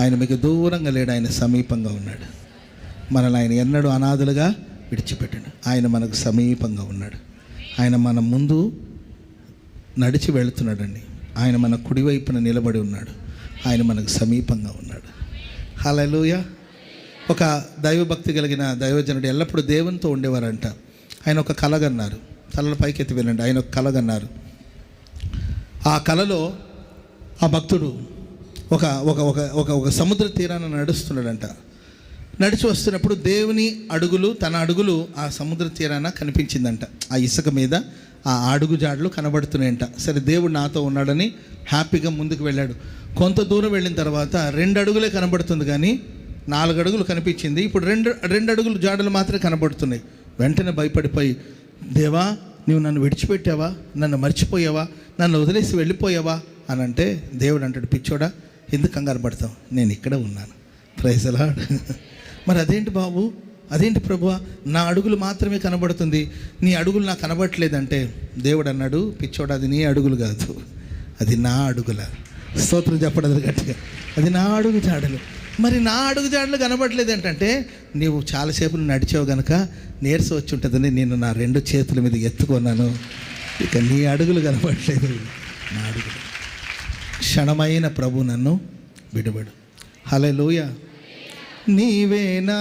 ఆయన మీకు దూరంగా లేడు, ఆయన సమీపంగా ఉన్నాడు. మనల్ని ఆయన ఎన్నడూ అనాథలుగా విడిచిపెట్టాడు. ఆయన మనకు సమీపంగా ఉన్నాడు. ఆయన మన ముందు నడిచి వెళుతున్నాడండి. ఆయన మన కుడివైపున నిలబడి ఉన్నాడు. ఆయన మనకు సమీపంగా ఉన్నాడు. హల్లెలూయా. ఒక దైవభక్తి కలిగిన దైవజనుడు ఎల్లప్పుడూ దేవునితో ఉండేవారంట. ఆయన ఒక కలగన్నారు. తలల పైకెత్తి వెళ్ళండి. ఆయన ఒక కలగన్నారు. ఆ కలలో ఆ భక్తుడు ఒక ఒక ఒక ఒక ఒక సముద్ర తీరాన్ని నడుస్తున్నాడంట. నడిచి వస్తున్నప్పుడు దేవుని అడుగులు, తన అడుగులు ఆ సముద్ర తీరాన కనిపించిందంట. ఆ ఇసుక మీద ఆ అడుగు జాడలు కనబడుతున్నాయంట. సరే, దేవుడు నాతో ఉన్నాడని హ్యాపీగా ముందుకు వెళ్ళాడు. కొంత దూరం వెళ్ళిన తర్వాత 2 అడుగులే కనబడుతుంది, కానీ 4 అడుగులు కనిపించింది. ఇప్పుడు రెండు అడుగులు జాడలు మాత్రమే కనబడుతున్నాయి. వెంటనే భయపడిపోయి, దేవా, నువ్వు నన్ను విడిచిపెట్టావా, నన్ను మర్చిపోయావా, నన్ను వదిలేసి వెళ్ళిపోయావా అని అంటే దేవుడు అంటాడు, పిచ్చోడా, ఎందుకు కంగారు పడతావు, నేను ఇక్కడే ఉన్నాను. Praise the Lord. మరి అదేంటి బాబు, అదేంటి ప్రభువా, నా అడుగులు మాత్రమే కనబడుతుంది, నీ అడుగులు నాకు కనబడట్లేదంటే దేవుడు అన్నాడు, పిచ్చోడా, అది నీ అడుగులు కాదు, అది నా అడుగుల. స్తోత్రం చెప్పడదు గట్టిగా. అది నా అడుగు జాడలు. మరి నా అడుగు జాడలు కనబడలేదు ఏంటంటే, నీవు చాలాసేపు నడిచావు కనుక నీరసం వచ్చి ఉంటుందని నేను నా 2 చేతుల మీద ఎత్తుకున్నాను. ఇక నీ అడుగులు కనబడలేదు, నా అడుగులు. క్షణమైన ప్రభు నన్ను విడువడు. హల్లెలూయా. నీవేనా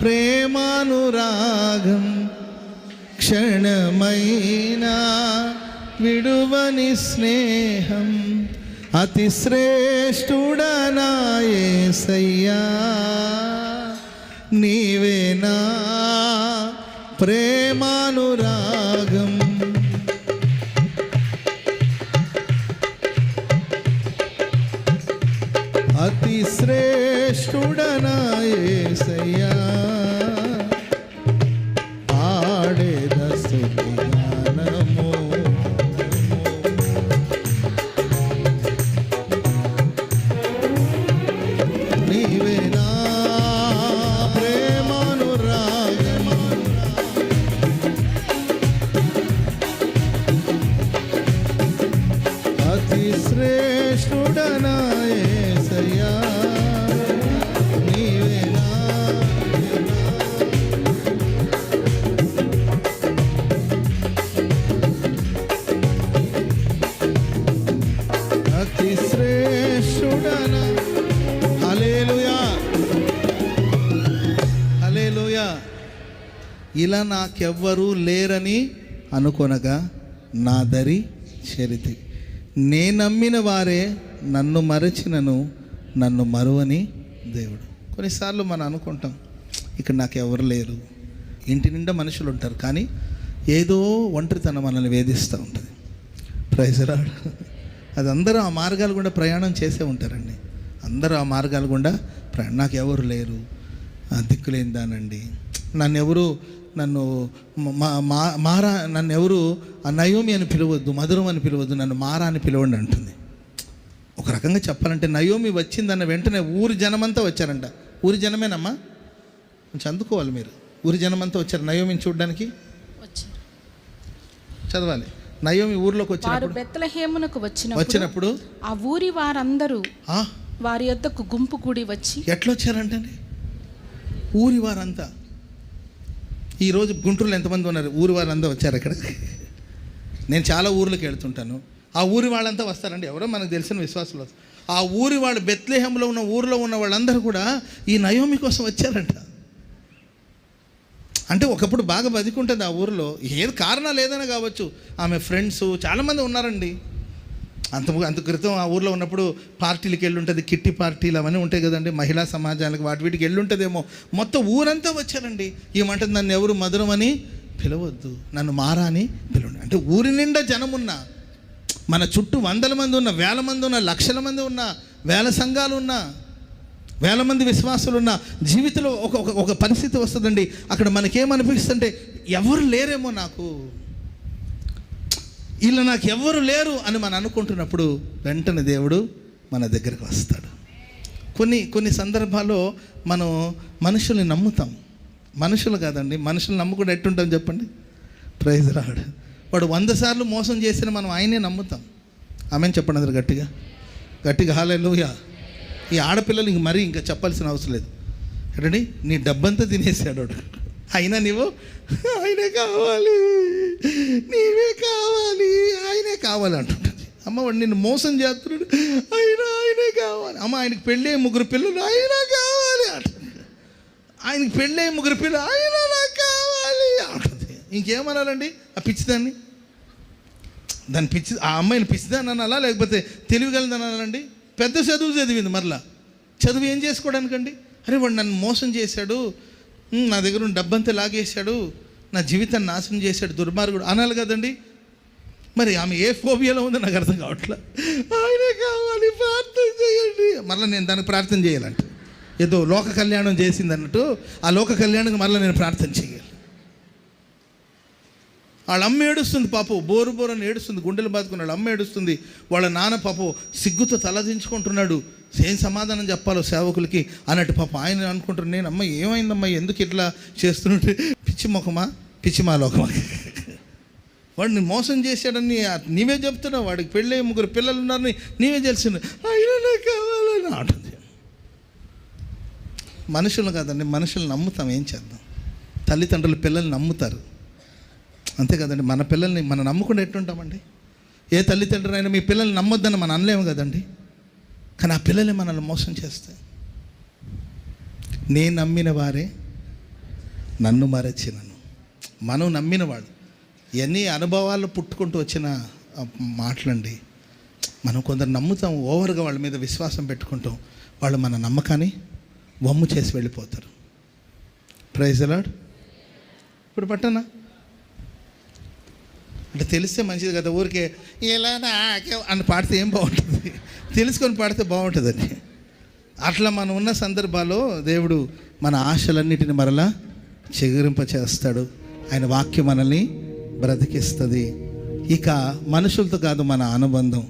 ప్రేమానురాగం, క్షణమైనా విడువని స్నేహం, అతి శ్రేష్ఠుడనా యేసయ్యా. నీవేనా ప్రేమానురాగం, అతి శ్రేష్ఠుడనా యేసయ్యా. ఆడేద స్తుతి గానము, నీవేనా ప్రేమానురాగం, అతి శ్రేష్ఠుడనా యేసయ్యా. నీవేనా అతి శ్రేష్ఠుడనా. హల్లెలూయా, హల్లెలూయా. ఇలా నాకెవ్వరూ లేరని అనుకొనగా నా దరి చేరితి, నే నమ్మిన వారే నన్ను మరచినను నన్ను మరువని దేవుడు. కొన్నిసార్లు మనం అనుకుంటాం, ఇక్కడ నాకు ఎవరు లేరు, ఇంటి నిండా మనుషులు ఉంటారు, కానీ ఏదో ఒంటరితనం మనల్ని వేధిస్తూ ఉంటుంది. Praise the Lord. అది అందరూ ఆ మార్గాలు గుండా ప్రయాణం చేసే ఉంటారండి. అందరూ ఆ మార్గాలు గుండా నాకు ఎవరు లేరు, దిక్కులేందానండి, నన్ను ఎవరు నయోమి అని పిలవద్దు, మధురం అని పిలవద్దు, నన్ను మారా అని పిలవండి అంటుంది. ఒక రకంగా చెప్పాలంటే నయోమి వచ్చిందన్న వెంటనే ఊరి జనమంతా వచ్చారంట. ఊరి జనమేనమ్మా, కొంచెం అందుకోవాలి మీరు. ఊరి జనమంతా వచ్చారు నయోమిని చూడడానికి. చదవాలి. నయోమి ఊర్లోకి బెత్లెహేమునకు వచ్చినప్పుడు ఆ ఊరి వారందరూ వారి యొద్దకు గుంపు కూడి వచ్చి. ఎట్లా వచ్చారంటే, ఊరి వారంతా. ఈరోజు గుంటూరులో ఎంతమంది ఉన్నారు? ఊరి వారంతా వచ్చారు అక్కడ. నేను చాలా ఊర్లకు వెళ్తుంటాను. ఆ ఊరి వాళ్ళంతా వస్తారండి, ఎవరో మనకు తెలిసిన విశ్వాసులు. ఆ ఊరి వాళ్ళు బెత్లెహేములో ఉన్న ఊరిలో ఉన్న వాళ్ళందరూ కూడా ఈ నయోమి కోసం వచ్చారంట. అంటే ఒకప్పుడు బాగా బతికుంటుంది ఆ ఊరిలో, ఏది కారణాలు ఏదైనా కావచ్చు. ఆమె ఫ్రెండ్స్ చాలామంది ఉన్నారండి. అంత క్రితం ఆ ఊర్లో ఉన్నప్పుడు పార్టీలకు వెళ్ళి ఉంటుంది, కిట్టి పార్టీలు అవన్నీ ఉంటాయి కదండి, మహిళా సమాజాలకు వీటికి వెళ్ళి ఉంటుందేమో. మొత్తం ఊరంతా వచ్చారండి. ఏమంటుంది, నన్ను ఎవరు మధురం అని పిలవద్దు, నన్ను మారా అని పిలవండి. అంటే ఊరి నిండా జనమున్నా, మన చుట్టూ 100 మంది ఉన్న, 1000 మంది ఉన్న, లక్షల మంది ఉన్న, 1000 సంఘాలు ఉన్నా, 1000 మంది విశ్వాసులు ఉన్న జీవితంలో ఒక పరిస్థితి వస్తుందండి. అక్కడ మనకేమనిపిస్తుంటే, ఎవరు లేరేమో నాకు, ఇలా నాకు ఎవరు లేరు అని మనం అనుకుంటున్నప్పుడు వెంటనే దేవుడు మన దగ్గరికి వస్తాడు. కొన్ని సందర్భాల్లో మనం మనుషుల్ని నమ్ముతాం. మనుషులు కాదండి, మనుషులు నమ్ముకుంటే ఎట్టుంటాం చెప్పండి. Praise the Lord. వాడు 100 సార్లు మోసం చేసిన మనం ఆయనే నమ్ముతాం. ఆమెన్ చెప్పండి అందరు గట్టిగా హల్లెలూయా. ఈ ఆడపిల్లలు ఇంక మరీ ఇంకా చెప్పాల్సిన అవసరం లేదు. ఏంటండి, నీ డబ్బంతా తినేసాడు వాడు. అయినా నీవు ఆయనే కావాలి, నీవే కావాలి, ఆయనే కావాలి అంటుంటుంది. అమ్మ వాడు నిన్ను మోసం చేస్తున్నాడు, ఆయనే కావాలి. అమ్మ ఆయనకి పెళ్ళే 3 పిల్లలు, అయినా కావాలి అంటుంది. ఆయనకి పెళ్ళే 3 పిల్లలు, ఆయన నాకు కావాలి అంటుంది. ఇంకేమనాలండి ఆ పిచ్చిదాన్ని? దాన్ని పిచ్చి, ఆ అమ్మాయిని పిచ్చిదాన్ని అనాలా లేకపోతే తెలివిగలదని అనాలండి? పెద్ద చదువు చదివింది, మరలా చదువు ఏం చేసుకోవడానికండి? అరే వాడు నన్ను మోసం చేశాడు, నా దగ్గర ఉన్న డబ్బంతా లాగేశాడు, నా జీవితాన్ని నాశనం చేశాడు, దుర్మార్గుడు అనాలి కదండి. మరి ఆమె ఏ ఫోబియాలో ఉందో నాకు అర్థం కావట్లే. ఆయనే కావాలి, ప్రార్థన చేయండి. మరలా నేను దానికి ప్రార్థన చేయాలంటే ఏదో లోక కళ్యాణం చేసింది అన్నట్టు ఆ లోక కళ్యాణానికి మరలా నేను ప్రార్థన చేయాలి. వాళ్ళ అమ్మ ఏడుస్తుంది పాపం, బోరు అని ఏడుస్తుంది, గుండెలు బాదుకున్నాడు. అమ్మ ఏడుస్తుంది, వాళ్ళ నాన్న పాపం సిగ్గుతో తలదించుకుంటున్నాడు. ఏం సమాధానం చెప్పాలో సేవకులకి అన్నట్టు పాపం ఆయన అనుకుంటున్నాను. నేను అమ్మ ఏమైందమ్మా, ఎందుకు ఇట్లా చేస్తున్నట్టు? పిచ్చి ముఖమా, పిచ్చి మాలోకమా? వాడిని మోసం చేశాడని నీవే చెప్తున్నావు. వాడికి పెళ్ళే 3 పిల్లలు ఉన్నారని నీవే తెలిసింది. అయినా కావాలని అంటుంది. మనుషులు కాదండి, మనుషులు నమ్ముతాం, ఏం చేద్దాం? తల్లిదండ్రులు పిల్లల్ని నమ్ముతారు, అంతే కదండి. మన పిల్లల్ని మనం నమ్ముకుండా ఎట్టుంటామండి? ఏ తల్లిదండ్రులు అయినా మీ పిల్లల్ని నమ్మొద్దని మనం అనలేము కదండి. కానీ ఆ పిల్లలే మనల్ని మోసం చేస్తాయి. నేను నమ్మిన వారే నన్ను మరచినను. మనం నమ్మినవాడు. ఎన్ని అనుభవాలు పుట్టుకుంటూ వచ్చిన మాటలండి. మనం కొందరు నమ్ముతాం, ఓవర్గా వాళ్ళ మీద విశ్వాసం పెట్టుకుంటాం. వాళ్ళు మన నమ్మకాన్ని వమ్ము చేసి వెళ్ళిపోతారు. Praise the Lord. ఇప్పుడు పట్టనా అంటే తెలిస్తే మంచిది కదా. ఊరికే ఇలా నాకే అని పాడితే ఏం బాగుంటుంది? తెలుసుకొని పాడితే బాగుంటుందండి. అట్లా మనం ఉన్న సందర్భాల్లో దేవుడు మన ఆశలన్నిటిని మరలా చిగురింపచేస్తాడు. ఆయన వాక్యం మనల్ని బ్రతికిస్తుంది. ఇక మనుషులతో కాదు మన అనుబంధం,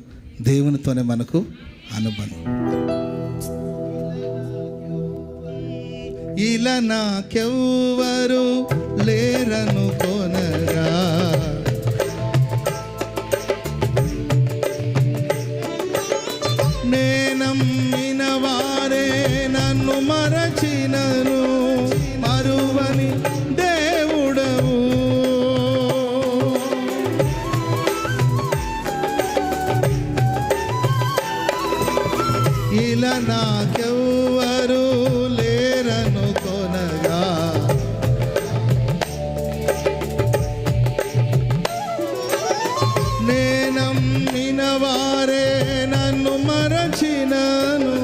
దేవునితోనే మనకు అనుబంధం. ఇలా నాకెవ్వరు లేరను కొనగా, నేనమ్మిన వారే నన్ను మరచినను, మరువని దేవుడవు. ఇలా నాకెవ్వరు లేరను కొనగా, నేనమ్మిన వారే నన్ను మరచినను,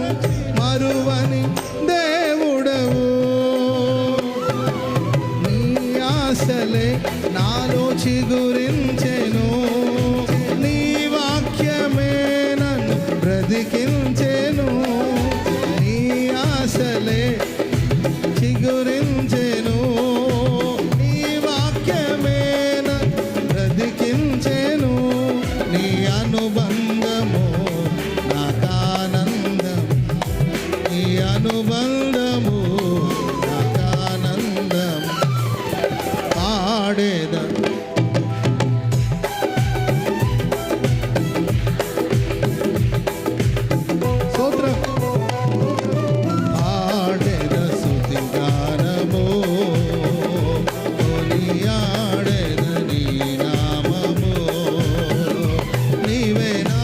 మరువని దేవుడవు. నీ ఆశలే నాలో చిగురించెను, నీ వాక్యమే నన్ను బ్రతికించెను. నీ ఆశలే చిగురించెను, నీ వాక్యమే నన్ను బ్రతికించెను. నీ అనుబంధము నాకానందం, నీ అనుబంధము నాకానందం. పాడేద స్తోత్రం, పాడేద స్తుతి గానము, కొనియాడేద నీ నామము. నీవేనా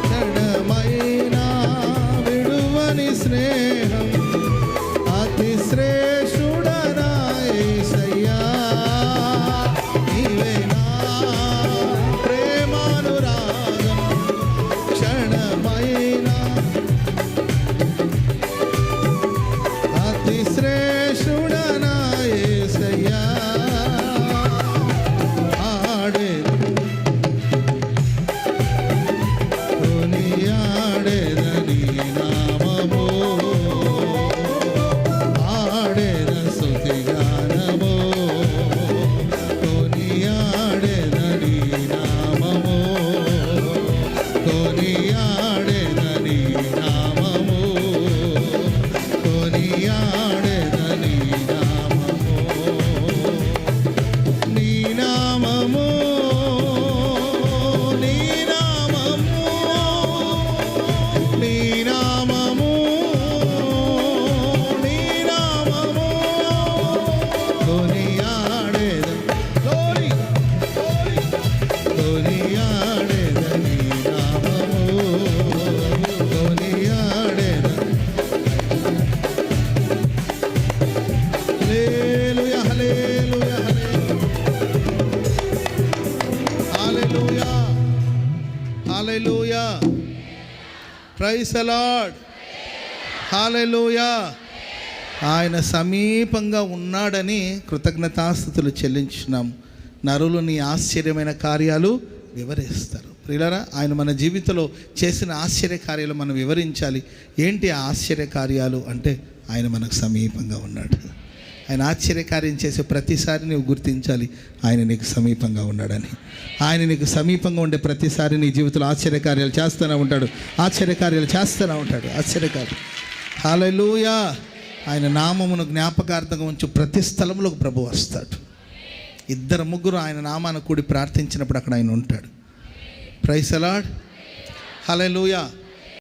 జడమైన హల్లెలూయా, ప్రైజ్ ది లార్డ్, హల్లెలూయా. ఆయన సమీపంగా ఉన్నాడని కృతజ్ఞతాస్తుతులు చెల్లించున్నాం. నరులు నీ ఆశ్చర్యమైన కార్యాలు వివరిస్తారు. ప్రియులారా, ఆయన మన జీవితంలో చేసిన ఆశ్చర్య కార్యాలు మనం వివరించాలి. ఏంటి ఆ ఆశ్చర్య కార్యాలు అంటే, ఆయన మనకు సమీపంగా ఉన్నాడు. ఆయన ఆశ్చర్యకార్యం చేసే ప్రతిసారి నువ్వు గుర్తించాలి, ఆయన నీకు సమీపంగా ఉన్నాడని. ఆయన నీకు సమీపంగా ఉండే ప్రతిసారి నీ జీవితంలో ఆశ్చర్యకార్యాలు చేస్తూనే ఉంటాడు, ఆశ్చర్యకార్యాలు చేస్తూనే ఉంటాడు, ఆశ్చర్యకార్యం. హల్లెలూయా. ఆయన నామమును జ్ఞాపకార్థంగా ఉంచు ప్రతి స్థలంలో ప్రభు వస్తాడు. 2-3 ఆయన నామాన్ని కూడి ప్రార్థించినప్పుడు అక్కడ ఆయన ఉంటాడు. Praise the Lord, hallelujah.